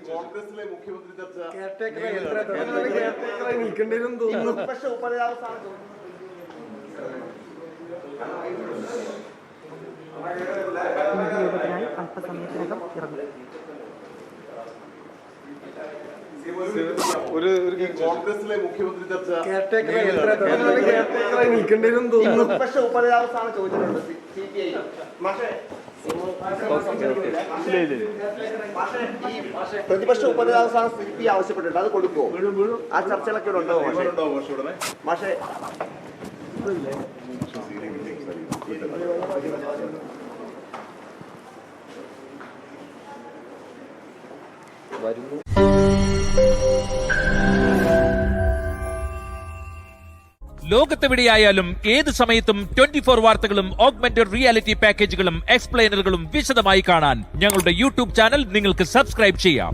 കോൺഗ്രസിലെ മുഖ്യമന്ത്രി ചർച്ച നീക്കേണ്ടിരും തോന്നുന്നു. പക്ഷെ ഉപരാവസാനം അല്പസമയത്തിനകം ഇറങ്ങും. കോൺഗ്രസിലെ മുഖ്യമന്ത്രി ചർച്ച നീക്കേണ്ടിരും തോന്നുന്നു. പക്ഷെ ഉപരാവസാനം ചോദിച്ചിട്ടുണ്ട് CPI. പക്ഷേ പ്രതിപക്ഷ ഉപരാവസാനം CPI ആവശ്യപ്പെട്ടിട്ടുണ്ട്. അത് കൊടുക്കുമോ? ആ ചർച്ചകളൊക്കെ ഇവിടെ ഉണ്ടാവും. പക്ഷേ ലോകത്തെവിടെയായാലും ഏത് സമയത്തും 24 വാർത്തകളും ഓഗ്മെന്റഡ് റിയാലിറ്റി പാക്കേജുകളും എക്സ്പ്ലെയിനറുകളും വിശദമായി കാണാൻ ഞങ്ങളുടെ യൂട്യൂബ് ചാനൽ നിങ്ങൾക്ക് സബ്സ്ക്രൈബ് ചെയ്യാം.